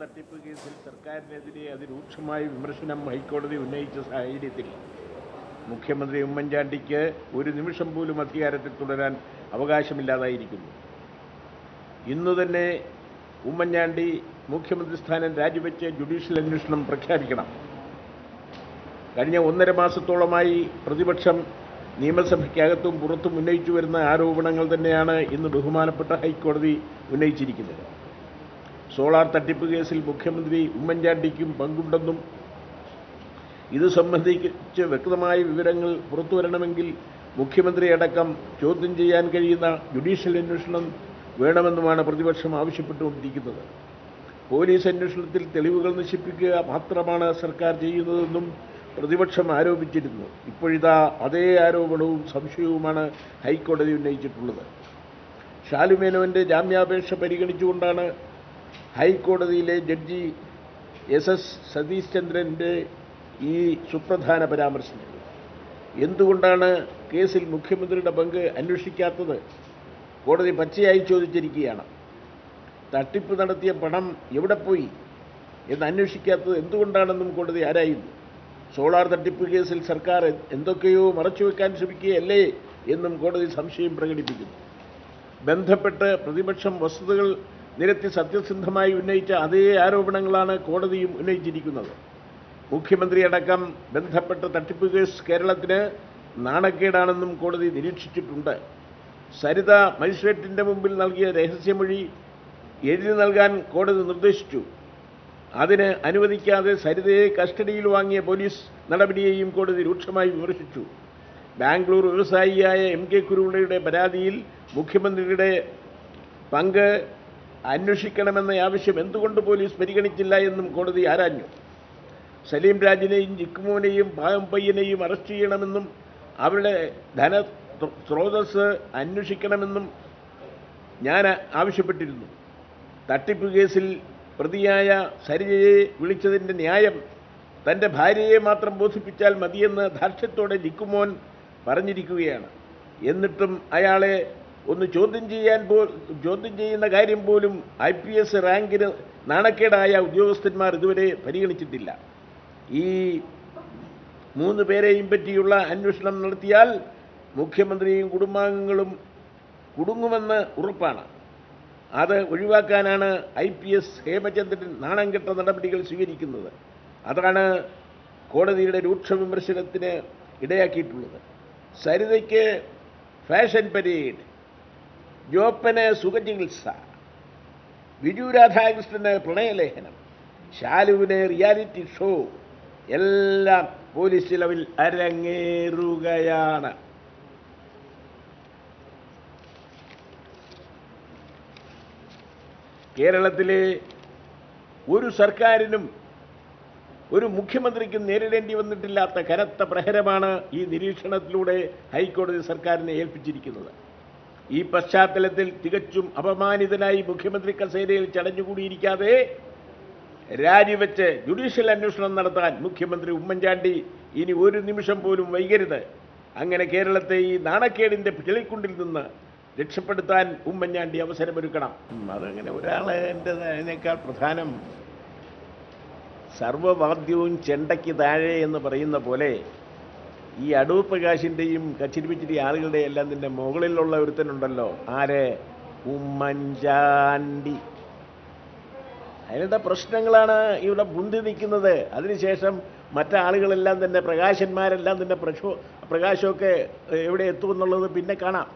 തട്ടിപ്പ് കേസിൽ സർക്കാരിനെതിരെ അതിരൂക്ഷമായ വിമർശനം ഹൈക്കോടതി ഉന്നയിച്ച സാഹചര്യത്തിൽ മുഖ്യമന്ത്രി ഉമ്മൻചാണ്ടിക്ക് ഒരു നിമിഷം പോലും അധികാരത്തിൽ തുടരാൻ അവകാശമില്ലാതായിരിക്കുന്നു. ഇന്നു തന്നെ ഉമ്മൻചാണ്ടി മുഖ്യമന്ത്രി സ്ഥാനം രാജിവെച്ച് ജുഡീഷ്യൽ അന്വേഷണം പ്രഖ്യാപിക്കണം. കഴിഞ്ഞ 1.5 മാസത്തോളമായി പ്രതിപക്ഷം നിയമസഭയ്ക്കകത്തും പുറത്തും ഉന്നയിച്ചു വരുന്ന ആരോപണങ്ങൾ തന്നെയാണ് ഇന്ന് ബഹുമാനപ്പെട്ട ഹൈക്കോടതി ഉന്നയിച്ചിരിക്കുന്നത്. സോളാർ തട്ടിപ്പ് കേസിൽ മുഖ്യമന്ത്രി ഉമ്മൻചാണ്ടിക്കും പങ്കുണ്ടെന്നും ഇത് സംബന്ധിച്ച് വ്യക്തമായ വിവരങ്ങൾ പുറത്തുവരണമെങ്കിൽ മുഖ്യമന്ത്രിയടക്കം ചോദ്യം ചെയ്യാൻ കഴിയുന്ന ജുഡീഷ്യൽ അന്വേഷണം വേണമെന്നുമാണ് പ്രതിപക്ഷം ആവശ്യപ്പെട്ടുകൊണ്ടിരിക്കുന്നത്. പോലീസ് അന്വേഷണത്തിൽ തെളിവുകൾ നശിപ്പിക്കുക മാത്രമാണ് സർക്കാർ ചെയ്യുന്നതെന്നും പ്രതിപക്ഷം ആരോപിച്ചിരുന്നു. ഇപ്പോഴിതാ അതേ ആരോപണവും സംശയവുമാണ് ഹൈക്കോടതി ഉന്നയിച്ചിട്ടുള്ളത്. ഷാലുമേനോന്റെ ജാമ്യാപേക്ഷ പരിഗണിച്ചുകൊണ്ടാണ് ഹൈക്കോടതിയിലെ ജഡ്ജി എസ് സതീഷ് ചന്ദ്രൻ്റെ ഈ സുപ്രധാന പരാമർശങ്ങൾ. എന്തുകൊണ്ടാണ് കേസിൽ മുഖ്യമന്ത്രിയുടെ പങ്ക് അന്വേഷിക്കാത്തത്? കോടതി പച്ചയായി ചോദിച്ചിരിക്കുകയാണ്. തട്ടിപ്പ് നടത്തിയ പണം എവിടെ പോയി എന്ന് അന്വേഷിക്കാത്തത് എന്തുകൊണ്ടാണെന്നും കോടതി ആരായുന്നു. സോളാർ തട്ടിപ്പ് കേസിൽ സർക്കാർ എന്തൊക്കെയോ മറച്ചുവെക്കാൻ ശ്രമിക്കുകയല്ലേ എന്നും കോടതി സംശയം പ്രകടിപ്പിക്കുന്നു. ബന്ധപ്പെട്ട് പ്രതിപക്ഷം വസ്തുതകൾ നിരത്തി സത്യസന്ധമായി ഉന്നയിച്ച അതേ ആരോപണങ്ങളാണ് കോടതിയും ഉന്നയിച്ചിരിക്കുന്നത്. മുഖ്യമന്ത്രിയടക്കം ബന്ധപ്പെട്ട തട്ടിപ്പ് കേസ് കേരളത്തിന് നാണക്കേടാണെന്നും കോടതി നിരീക്ഷിച്ചിട്ടുണ്ട്. സരിത മജിസ്ട്രേറ്റിൻ്റെ മുമ്പിൽ നൽകിയ രഹസ്യമൊഴി എഴുതി നൽകാൻ കോടതി നിർദ്ദേശിച്ചു. അതിന് അനുവദിക്കാതെ സരിതയെ കസ്റ്റഡിയിൽ വാങ്ങിയ പോലീസ് നടപടിയെയും കോടതി രൂക്ഷമായി വിമർശിച്ചു. ബാംഗ്ലൂർ വ്യവസായിയായ MK കുരുവിളയുടെ പരാതിയിൽ മുഖ്യമന്ത്രിയുടെ പങ്ക് അന്വേഷിക്കണമെന്ന ആവശ്യം എന്തുകൊണ്ട് പോലീസ് പരിഗണിച്ചില്ല എന്നും കോടതി ആരാഞ്ഞു. സലീം രാജിനെയും ജിക്കുമോനെയും പാവം പയ്യനെയും അറസ്റ്റ് ചെയ്യണമെന്നും അവരുടെ ധനസ്രോതസ് അന്വേഷിക്കണമെന്നും ഞാൻ ആവശ്യപ്പെട്ടിരുന്നു. തട്ടിപ്പ് കേസിൽ പ്രതിയായ സരിതയെ വിളിച്ചതിൻ്റെ ന്യായം തൻ്റെ ഭാര്യയെ മാത്രം ബോധിപ്പിച്ചാൽ മതിയെന്ന് ധാർഷ്ട്യത്തോടെ ജിക്കുമോൻ പറഞ്ഞിരിക്കുകയാണ്. എന്നിട്ടും അയാളെ ഒന്ന് ചോദ്യം ചെയ്യുന്ന കാര്യം പോലും IPS റാങ്കിന് നാണക്കേടായ ഉദ്യോഗസ്ഥന്മാർ ഇതുവരെ പരിഗണിച്ചിട്ടില്ല. ഈ 3 പേരെയും പറ്റിയുള്ള അന്വേഷണം നടത്തിയാൽ മുഖ്യമന്ത്രിയും കുടുംബാംഗങ്ങളും കുടുങ്ങുമെന്ന് ഉറപ്പാണ്. അത് ഒഴിവാക്കാനാണ് IPS ഹേമചന്ദ്രൻ നാണം കെട്ട നടപടികൾ സ്വീകരിക്കുന്നത്. അതാണ് കോടതിയുടെ രൂക്ഷ വിമർശനത്തിന് ഇടയാക്കിയിട്ടുള്ളത്. സരിതയ്ക്ക് ഫാഷൻ പരേഡ്, ജോപ്പന് സുഖചികിത്സ, വിജു രാധാകൃഷ്ണന് പ്രണയലേഖനം, ഷാലുവിന് റിയാലിറ്റി ഷോ എല്ലാം പോലീസ് ചിലവിൽ അരങ്ങേറുകയാണ്. കേരളത്തിലെ ഒരു സർക്കാരിനും ഒരു മുഖ്യമന്ത്രിക്കും നേരിടേണ്ടി വന്നിട്ടില്ലാത്ത കനത്ത പ്രഹരമാണ് ഈ നിരീക്ഷണത്തിലൂടെ ഹൈക്കോടതി സർക്കാരിനെ ഏൽപ്പിച്ചിരിക്കുന്നത്. ഈ പശ്ചാത്തലത്തിൽ തികച്ചും അപമാനിതനായി മുഖ്യമന്ത്രി കസേരയിൽ ചടഞ്ഞുകൂടിയിരിക്കാതെ രാജിവെച്ച് ജുഡീഷ്യൽ അന്വേഷണം നടത്താൻ മുഖ്യമന്ത്രി ഉമ്മൻചാണ്ടി ഇനി ഒരു നിമിഷം പോലും വൈകരുത്. അങ്ങനെ കേരളത്തെ ഈ നാണക്കേടിൻ്റെ പിഴക്കുണ്ടിൽ നിന്ന് രക്ഷപ്പെടുത്താൻ ഉമ്മൻചാണ്ടി അവസരമൊരുക്കണം. അതങ്ങനെ അതിനേക്കാൾ പ്രധാനം സർവ്വവാദ്യവും ചെണ്ടയ്ക്ക് താഴെ എന്ന് പറയുന്ന പോലെ ഈ അടൂർ പ്രകാശിൻ്റെയും കച്ചിരിപ്പിച്ചിരി ആളുകളുടെയും എല്ലാം തന്നെ മുകളിലുള്ള ഒരുത്തനുണ്ടല്ലോ, ആര്? ഉമ്മൻചാണ്ടി. അയാളുടെ പ്രശ്നങ്ങളാണ് ഇവിടെ മുന്തി നിൽക്കുന്നത്. അതിനുശേഷം മറ്റാളുകളെല്ലാം തന്നെ പ്രകാശന്മാരെല്ലാം തന്നെ പ്രകാശമൊക്കെ എവിടെ എത്തുമെന്നുള്ളത് പിന്നെ കാണാം.